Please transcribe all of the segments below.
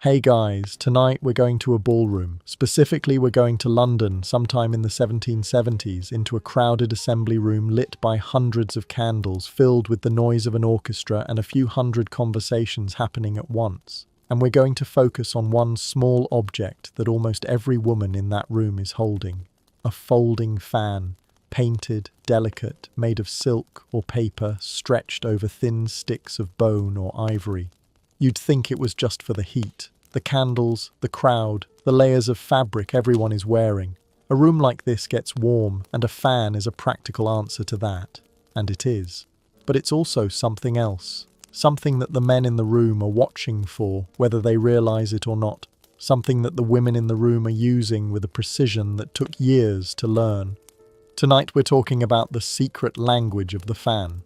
Hey guys, tonight we're going to a ballroom. Specifically, we're going to London sometime in the 1770s into a crowded assembly room lit by hundreds of candles filled with the noise of an orchestra and a few hundred conversations happening at once. And we're going to focus on one small object that almost every woman in that room is holding. A folding fan, painted, delicate, made of silk or paper, stretched over thin sticks of bone or ivory. You'd think it was just for the heat, the candles, the crowd, the layers of fabric everyone is wearing. A room like this gets warm, and a fan is a practical answer to that. And it is. But it's also something else. Something that the men in the room are watching for, whether they realize it or not. Something that the women in the room are using with a precision that took years to learn. Tonight we're talking about the secret language of the fan.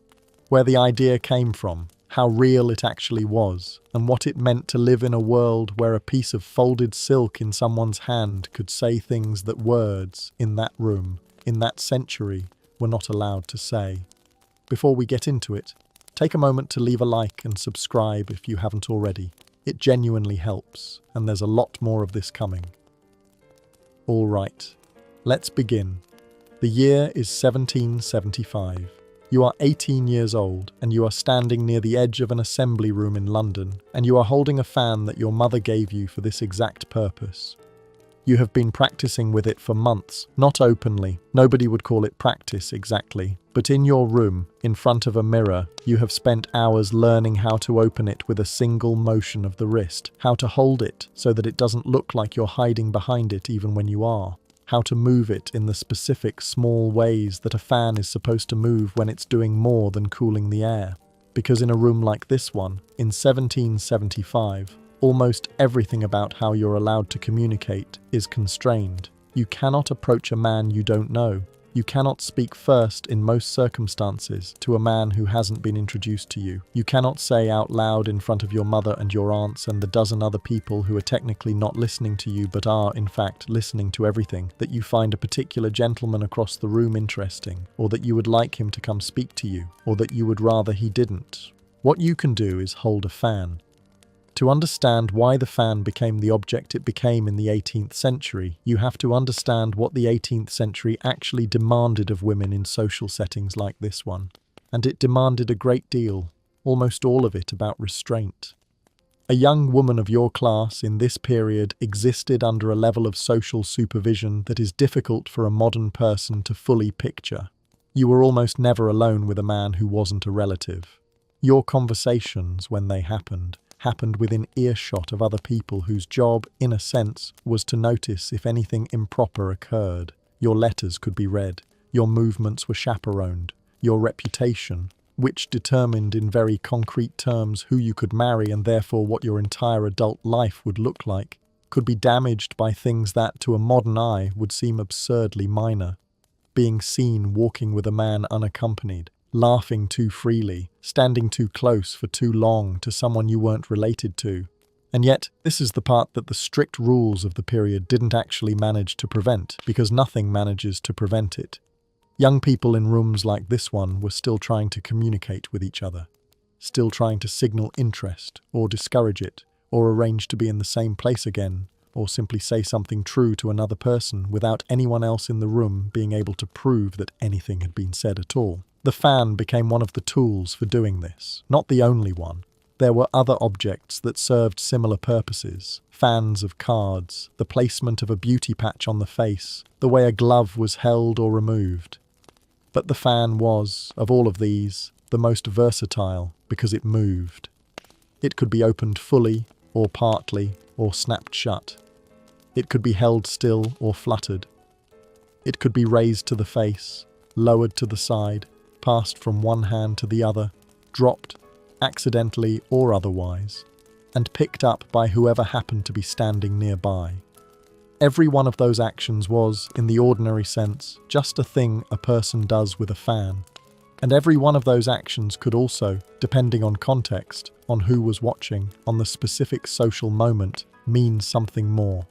Where the idea came from, how real it actually was, and what it meant to live in a world where a piece of folded silk in someone's hand could say things that words, in that room, in that century, were not allowed to say. Before we get into it, take a moment to leave a like and subscribe if you haven't already. It genuinely helps, and there's a lot more of this coming. All right, let's begin. The year is 1775. You are 18 years old, and you are standing near the edge of an assembly room in London, and you are holding a fan that your mother gave you for this exact purpose. You have been practicing with it for months, not openly, nobody would call it practice exactly, but in your room, in front of a mirror, you have spent hours learning how to open it with a single motion of the wrist, how to hold it so that it doesn't look like you're hiding behind it even when you are. How to move it in the specific small ways that a fan is supposed to move when it's doing more than cooling the air. Because in a room like this one, in 1775, almost everything about how you're allowed to communicate is constrained. You cannot approach a man you don't know. You cannot speak first in most circumstances to a man who hasn't been introduced to you. You cannot say out loud in front of your mother and your aunts and the dozen other people who are technically not listening to you but are, in fact, listening to everything, that you find a particular gentleman across the room interesting, or that you would like him to come speak to you, or that you would rather he didn't. What you can do is hold a fan. To understand why the fan became the object it became in the 18th century, you have to understand what the 18th century actually demanded of women in social settings like this one. And it demanded a great deal, almost all of it about restraint. A young woman of your class in this period existed under a level of social supervision that is difficult for a modern person to fully picture. You were almost never alone with a man who wasn't a relative. Your conversations, when they happened within earshot of other people whose job, in a sense, was to notice if anything improper occurred. Your letters could be read, your movements were chaperoned, your reputation, which determined in very concrete terms who you could marry and therefore what your entire adult life would look like, could be damaged by things that, to a modern eye, would seem absurdly minor. Being seen walking with a man unaccompanied, laughing too freely, standing too close for too long to someone you weren't related to. And yet, this is the part that the strict rules of the period didn't actually manage to prevent, because nothing manages to prevent it. Young people in rooms like this one were still trying to communicate with each other, still trying to signal interest, or discourage it, or arrange to be in the same place again, or simply say something true to another person without anyone else in the room being able to prove that anything had been said at all. The fan became one of the tools for doing this, not the only one. There were other objects that served similar purposes. Fans of cards, the placement of a beauty patch on the face, the way a glove was held or removed. But the fan was, of all of these, the most versatile because it moved. It could be opened fully, or partly, or snapped shut. It could be held still or fluttered. It could be raised to the face, lowered to the side, passed from one hand to the other, dropped, accidentally or otherwise, and picked up by whoever happened to be standing nearby. Every one of those actions was, in the ordinary sense, just a thing a person does with a fan. And every one of those actions could also, depending on context, on who was watching, on the specific social moment, mean something more.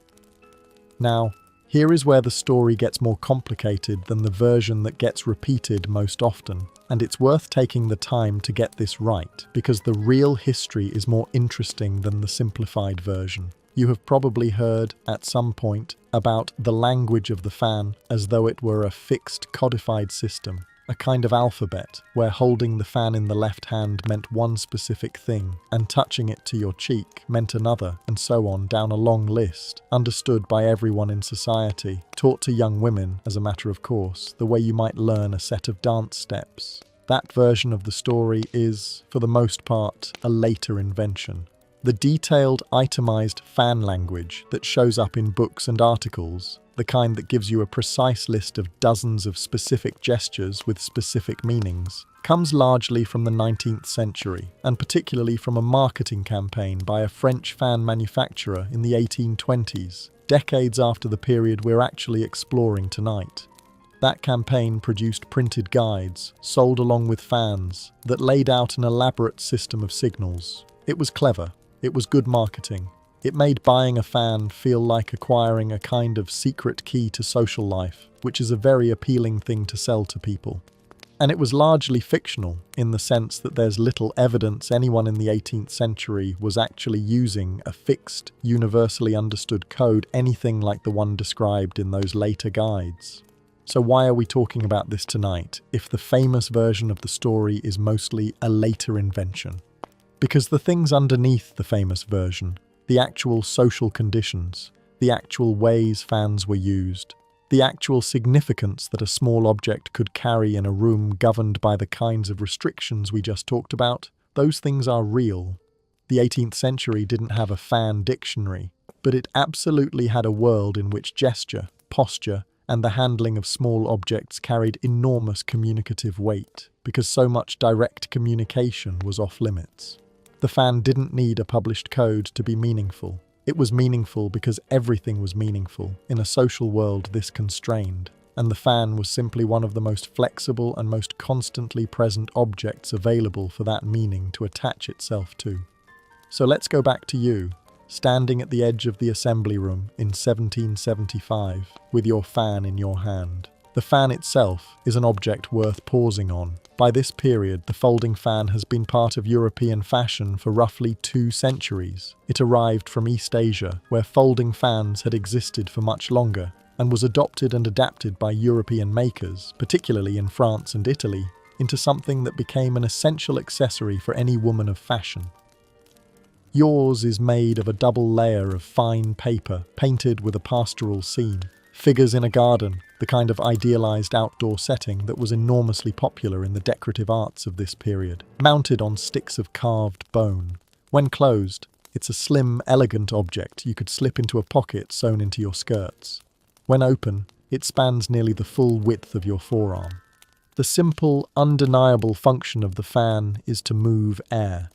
Now, Here is where the story gets more complicated than the version that gets repeated most often. And it's worth taking the time to get this right, because the real history is more interesting than the simplified version. You have probably heard, at some point, about the language of the fan as though it were a fixed codified system, a kind of alphabet, where holding the fan in the left hand meant one specific thing, and touching it to your cheek meant another, and so on down a long list, understood by everyone in society, taught to young women, as a matter of course, the way you might learn a set of dance steps. That version of the story is, for the most part, a later invention. The detailed, itemized fan language that shows up in books and articles, the kind that gives you a precise list of dozens of specific gestures with specific meanings, comes largely from the 19th century, and particularly from a marketing campaign by a French fan manufacturer in the 1820s, decades after the period we're actually exploring tonight. That campaign produced printed guides, sold along with fans, that laid out an elaborate system of signals. It was clever. It was good marketing. It made buying a fan feel like acquiring a kind of secret key to social life, which is a very appealing thing to sell to people. And it was largely fictional, in the sense that there's little evidence anyone in the 18th century was actually using a fixed, universally understood code anything like the one described in those later guides. So why are we talking about this tonight, if the famous version of the story is mostly a later invention? Because the things underneath the famous version, the actual social conditions, the actual ways fans were used, the actual significance that a small object could carry in a room governed by the kinds of restrictions we just talked about, those things are real. The 18th century didn't have a fan dictionary, but it absolutely had a world in which gesture, posture, and the handling of small objects carried enormous communicative weight, because so much direct communication was off limits. The fan didn't need a published code to be meaningful. It was meaningful because everything was meaningful in a social world this constrained, and the fan was simply one of the most flexible and most constantly present objects available for that meaning to attach itself to. So let's go back to you, standing at the edge of the assembly room in 1775 with your fan in your hand. The fan itself is an object worth pausing on. By this period, the folding fan has been part of European fashion for roughly 2 centuries. It arrived from East Asia, where folding fans had existed for much longer, and was adopted and adapted by European makers, particularly in France and Italy, into something that became an essential accessory for any woman of fashion. Yours is made of a double layer of fine paper, painted with a pastoral scene. Figures in a garden, the kind of idealized outdoor setting that was enormously popular in the decorative arts of this period, mounted on sticks of carved bone. When closed, it's a slim, elegant object you could slip into a pocket sewn into your skirts. When open, it spans nearly the full width of your forearm. The simple, undeniable function of the fan is to move air.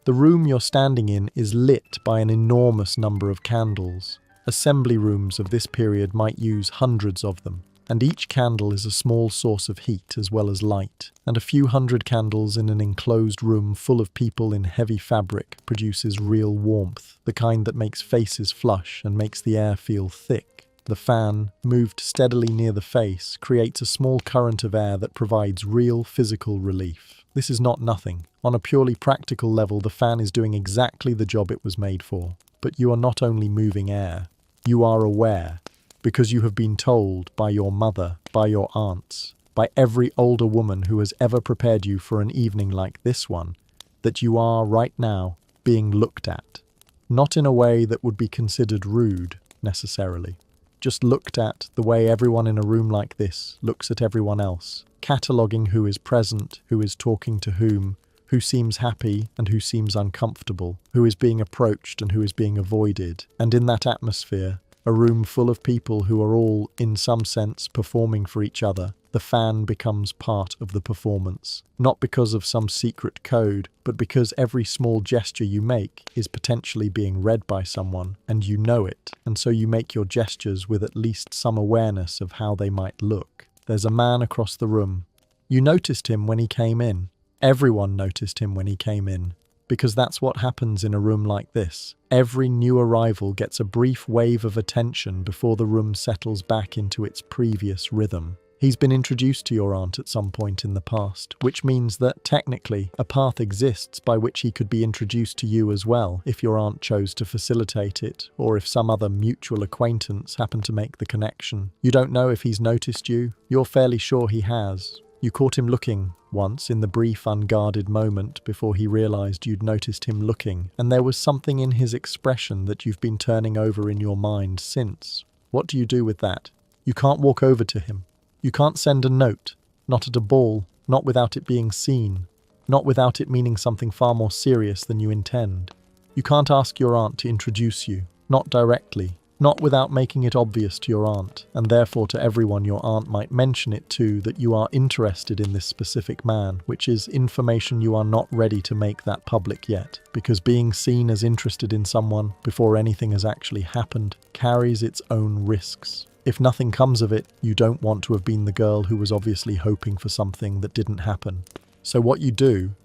The room you're standing in is lit by an enormous number of candles. Assembly rooms of this period might use hundreds of them, and each candle is a small source of heat as well as light, and a few hundred candles in an enclosed room full of people in heavy fabric produces real warmth, the kind that makes faces flush and makes the air feel thick. The fan, moved steadily near the face, creates a small current of air that provides real physical relief. This is not nothing. On a purely practical level, the fan is doing exactly the job it was made for. But you are not only moving air, you are aware, because you have been told by your mother, by your aunts, by every older woman who has ever prepared you for an evening like this one, that you are, right now, being looked at. Not in a way that would be considered rude, necessarily. Just looked at the way everyone in a room like this looks at everyone else, cataloguing who is present, who is talking to whom, who seems happy and who seems uncomfortable, who is being approached and who is being avoided. And in that atmosphere, a room full of people who are all, in some sense, performing for each other, the fan becomes part of the performance. Not because of some secret code, but because every small gesture you make is potentially being read by someone, and you know it, and so you make your gestures with at least some awareness of how they might look. There's a man across the room. You noticed him when he came in. Everyone noticed him when he came in. because that's what happens in a room like this. Every new arrival gets a brief wave of attention before the room settles back into its previous rhythm. He's been introduced to your aunt at some point in the past, which means that, technically, a path exists by which he could be introduced to you as well, if your aunt chose to facilitate it, or if some other mutual acquaintance happened to make the connection. You don't know if he's noticed you. You're fairly sure he has. You caught him looking once in the brief, unguarded moment before he realized you'd noticed him looking, and there was something in his expression that you've been turning over in your mind since. What do you do with that? You can't walk over to him. You can't send a note, not at a ball, not without it being seen, not without it meaning something far more serious than you intend. You can't ask your aunt to introduce you, not directly, not without making it obvious to your aunt, and therefore to everyone your aunt might mention it to, that you are interested in this specific man, which is information you are not ready to make that public yet, because being seen as interested in someone before anything has actually happened carries its own risks. If nothing comes of it, you don't want to have been the girl who was obviously hoping for something that didn't happen. So what you do,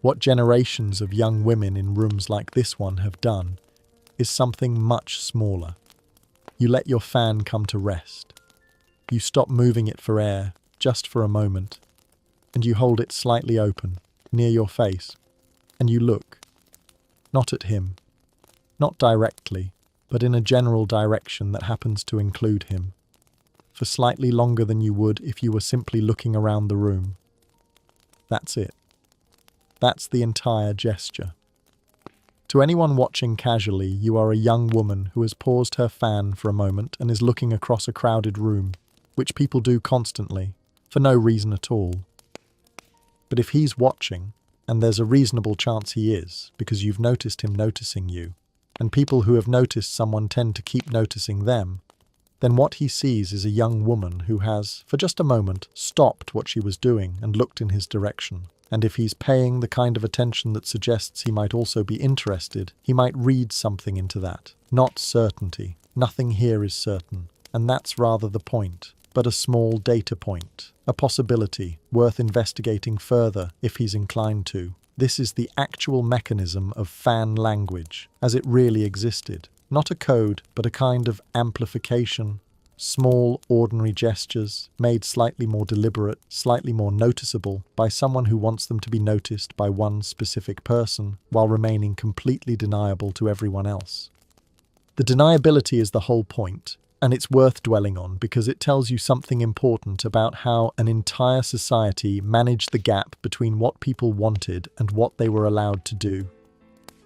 what generations of young women in rooms like this one have done, is something much smaller. You let your fan come to rest. You stop moving it for air, just for a moment, and you hold it slightly open, near your face, and you look. Not at him, not directly, but in a general direction that happens to include him, for slightly longer than you would if you were simply looking around the room. That's it. That's the entire gesture. To anyone watching casually, you are a young woman who has paused her fan for a moment and is looking across a crowded room, which people do constantly, for no reason at all. But if he's watching, and there's a reasonable chance he is, because you've noticed him noticing you, and people who have noticed someone tend to keep noticing them, then what he sees is a young woman who has, for just a moment, stopped what she was doing and looked in his direction. And if he's paying the kind of attention that suggests he might also be interested, he might read something into that. Not certainty. Nothing here is certain. And that's rather the point. But a small data point. A possibility, worth investigating further if he's inclined to. This is the actual mechanism of fan language, as it really existed. Not a code, but a kind of amplification. Small, ordinary gestures, made slightly more deliberate, slightly more noticeable by someone who wants them to be noticed by one specific person, while remaining completely deniable to everyone else. The deniability is the whole point, and it's worth dwelling on because it tells you something important about how an entire society managed the gap between what people wanted and what they were allowed to do.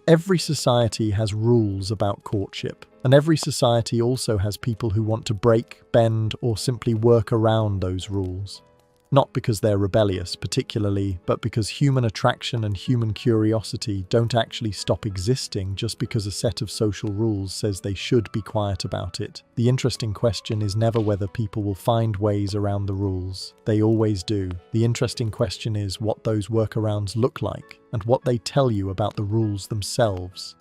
Every society has rules about courtship, and every society also has people who want to break, bend, or simply work around those rules. Not because they're rebellious particularly, but because human attraction and human curiosity don't actually stop existing just because a set of social rules says they should be quiet about it. The interesting question is never whether people will find ways around the rules. They always do. The interesting question is what those workarounds look like, and what they tell you about the rules themselves.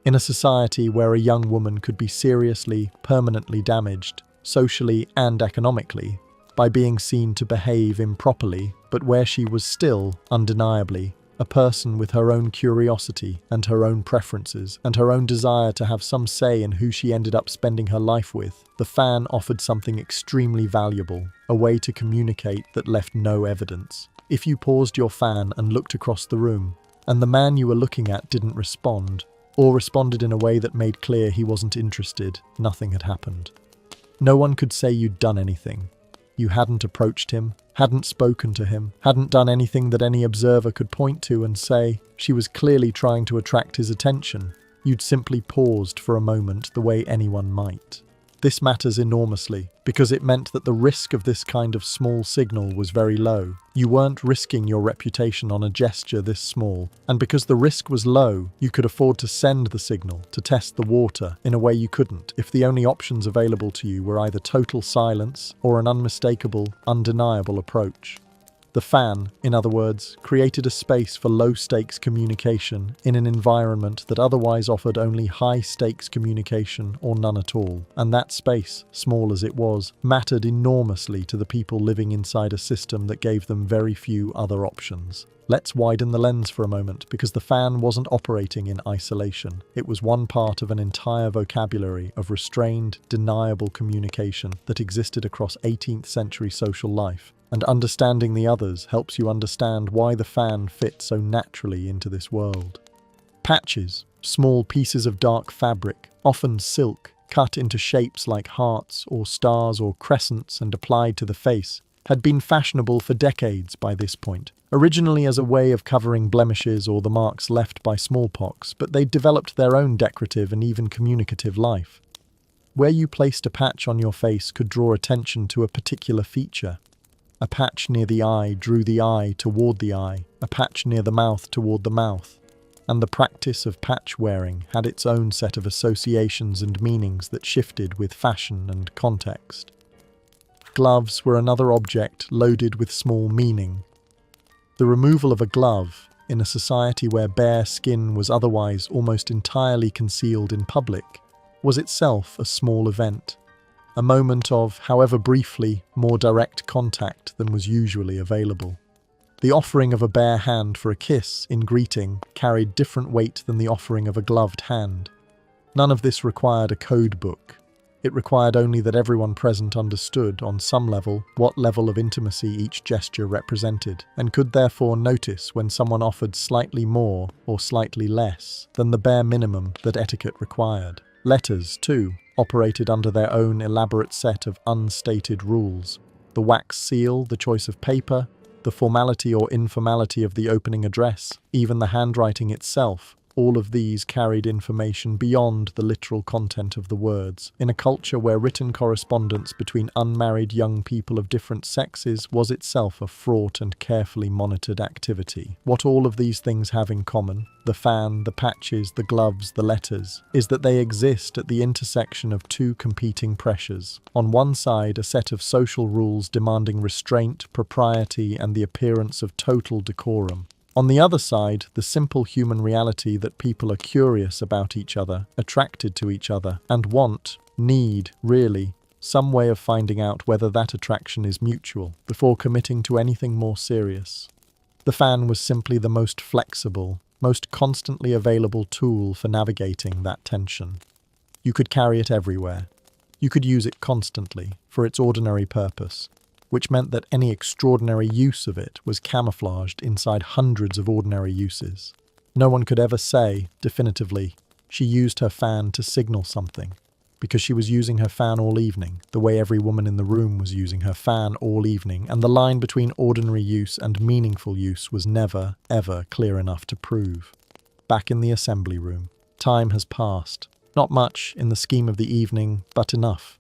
In a society where a young woman could be seriously, permanently damaged, socially and economically, by being seen to behave improperly, but where she was still, undeniably, a person with her own curiosity and her own preferences and her own desire to have some say in who she ended up spending her life with, the fan offered something extremely valuable, a way to communicate that left no evidence. If you paused your fan and looked across the room, and the man you were looking at didn't respond, or responded in a way that made clear he wasn't interested, nothing had happened. No one could say you'd done anything. You hadn't approached him, hadn't spoken to him, hadn't done anything that any observer could point to and say, she was clearly trying to attract his attention. You'd simply paused for a moment the way anyone might. This matters enormously, because it meant that the risk of this kind of small signal was very low. You weren't risking your reputation on a gesture this small, and because the risk was low, you could afford to send the signal, to test the water, in a way you couldn't, if the only options available to you were either total silence or an unmistakable, undeniable approach. The fan, in other words, created a space for low-stakes communication in an environment that otherwise offered only high-stakes communication or none at all. And that space, small as it was, mattered enormously to the people living inside a system that gave them very few other options. Let's widen the lens for a moment, because the fan wasn't operating in isolation. It was one part of an entire vocabulary of restrained, deniable communication that existed across 18th century social life. And understanding the others helps you understand why the fan fit so naturally into this world. Patches, small pieces of dark fabric, often silk, cut into shapes like hearts or stars or crescents and applied to the face, had been fashionable for decades by this point. Originally as a way of covering blemishes or the marks left by smallpox, but they'd developed their own decorative and even communicative life. Where you placed a patch on your face could draw attention to a particular feature. A patch near the eye drew the eye toward the eye, a patch near the mouth toward the mouth. And the practice of patch wearing had its own set of associations and meanings that shifted with fashion and context. Gloves were another object loaded with small meaning. The removal of a glove, in a society where bare skin was otherwise almost entirely concealed in public, was itself a small event. A moment of, however briefly, more direct contact than was usually available. The offering of a bare hand for a kiss in greeting carried different weight than the offering of a gloved hand. None of this required a code book. It required only that everyone present understood, on some level, what level of intimacy each gesture represented, and could therefore notice when someone offered slightly more or slightly less than the bare minimum that etiquette required. Letters, too, operated under their own elaborate set of unstated rules. The wax seal, the choice of paper, the formality or informality of the opening address, even the handwriting itself, all of these carried information beyond the literal content of the words. In a culture where written correspondence between unmarried young people of different sexes was itself a fraught and carefully monitored activity. What all of these things have in common, the fan, the patches, the gloves, the letters, is that they exist at the intersection of two competing pressures. On one side, a set of social rules demanding restraint, propriety, and the appearance of total decorum. On the other side, the simple human reality that people are curious about each other, attracted to each other, and need, really, some way of finding out whether that attraction is mutual before committing to anything more serious. The fan was simply the most flexible, most constantly available tool for navigating that tension. You could carry it everywhere. You could use it constantly, for its ordinary purpose, which meant that any extraordinary use of it was camouflaged inside hundreds of ordinary uses. No one could ever say, definitively, she used her fan to signal something, because she was using her fan all evening, the way every woman in the room was using her fan all evening, and the line between ordinary use and meaningful use was never, ever clear enough to prove. Back in the assembly room, time has passed. Not much in the scheme of the evening, but enough.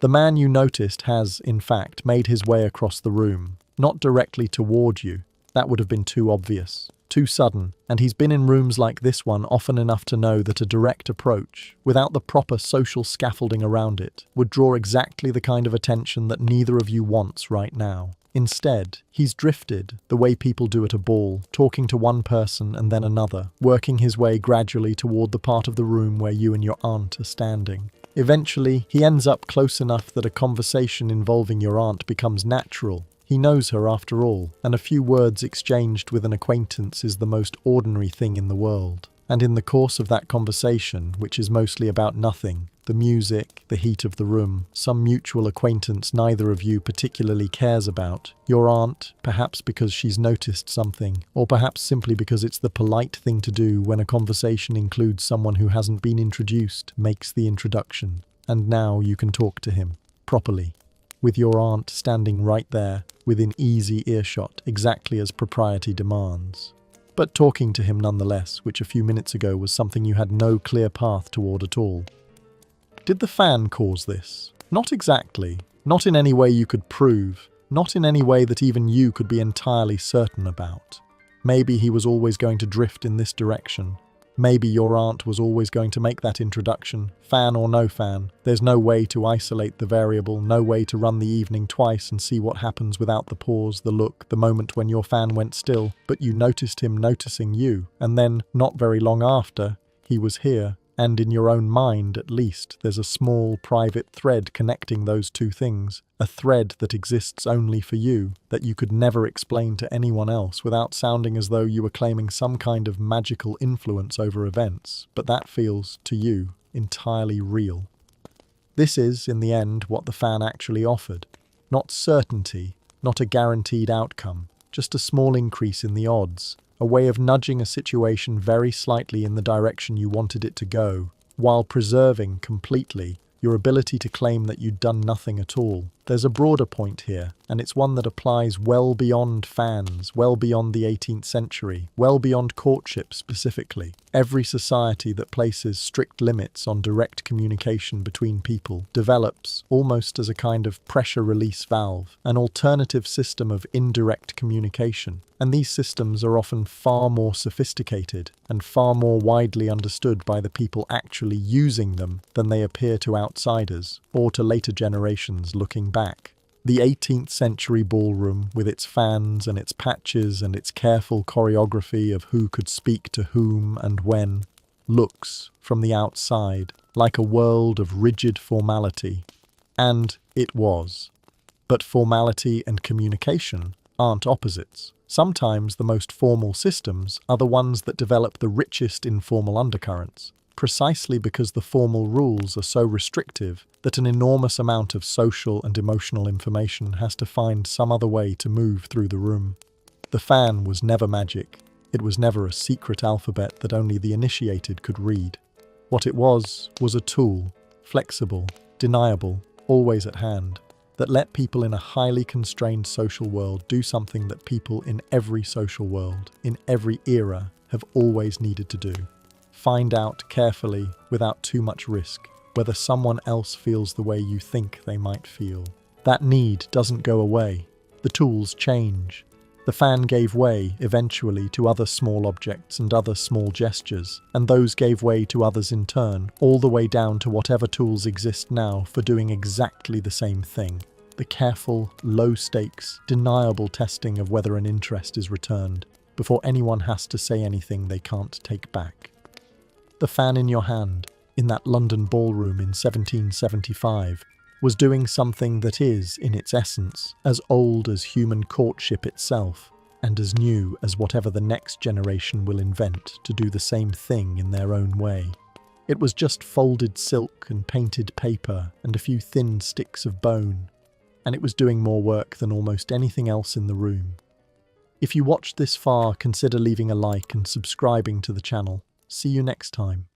The man you noticed has, in fact, made his way across the room, not directly toward you. That would have been too obvious, too sudden, and he's been in rooms like this one often enough to know that a direct approach, without the proper social scaffolding around it, would draw exactly the kind of attention that neither of you wants right now. Instead, he's drifted, the way people do at a ball, talking to one person and then another, working his way gradually toward the part of the room where you and your aunt are standing. Eventually, he ends up close enough that a conversation involving your aunt becomes natural. He knows her after all, and a few words exchanged with an acquaintance is the most ordinary thing in the world. And in the course of that conversation, which is mostly about nothing, the music, the heat of the room, some mutual acquaintance neither of you particularly cares about, your aunt, perhaps because she's noticed something, or perhaps simply because it's the polite thing to do when a conversation includes someone who hasn't been introduced, makes the introduction. And now you can talk to him, properly, with your aunt standing right there, within easy earshot, exactly as propriety demands. But talking to him nonetheless, which a few minutes ago was something you had no clear path toward at all. Did the fan cause this? Not exactly. Not in any way you could prove. Not in any way that even you could be entirely certain about. Maybe he was always going to drift in this direction. Maybe your aunt was always going to make that introduction, fan or no fan. There's no way to isolate the variable, no way to run the evening twice and see what happens without the pause, the look, the moment when your fan went still. But you noticed him noticing you, and then, not very long after, he was here. And in your own mind, at least, there's a small private thread connecting those two things, a thread that exists only for you, that you could never explain to anyone else without sounding as though you were claiming some kind of magical influence over events, but that feels, to you, entirely real. This is, in the end, what the fan actually offered. Not certainty, not a guaranteed outcome, just a small increase in the odds. A way of nudging a situation very slightly in the direction you wanted it to go, while preserving completely your ability to claim that you'd done nothing at all. There's a broader point here, and it's one that applies well beyond fans, well beyond the 18th century, well beyond courtship specifically. Every society that places strict limits on direct communication between people develops, almost as a kind of pressure release valve, an alternative system of indirect communication. And these systems are often far more sophisticated and far more widely understood by the people actually using them than they appear to outsiders or to later generations looking back. The 18th century ballroom, with its fans and its patches and its careful choreography of who could speak to whom and when, looks, from the outside, like a world of rigid formality. And it was. But formality and communication aren't opposites. Sometimes the most formal systems are the ones that develop the richest informal undercurrents, precisely because the formal rules are so restrictive that an enormous amount of social and emotional information has to find some other way to move through the room. The fan was never magic. It was never a secret alphabet that only the initiated could read. What it was a tool, flexible, deniable, always at hand, that let people in a highly constrained social world do something that people in every social world, in every era, have always needed to do. Find out carefully, without too much risk, whether someone else feels the way you think they might feel. That need doesn't go away. The tools change. The fan gave way, eventually, to other small objects and other small gestures, and those gave way to others in turn, all the way down to whatever tools exist now for doing exactly the same thing. The careful, low-stakes, deniable testing of whether an interest is returned, before anyone has to say anything they can't take back. The fan in your hand, in that London ballroom in 1775, was doing something that is, in its essence, as old as human courtship itself, and as new as whatever the next generation will invent to do the same thing in their own way. It was just folded silk and painted paper and a few thin sticks of bone, and it was doing more work than almost anything else in the room. If you watched this far, consider leaving a like and subscribing to the channel. See you next time.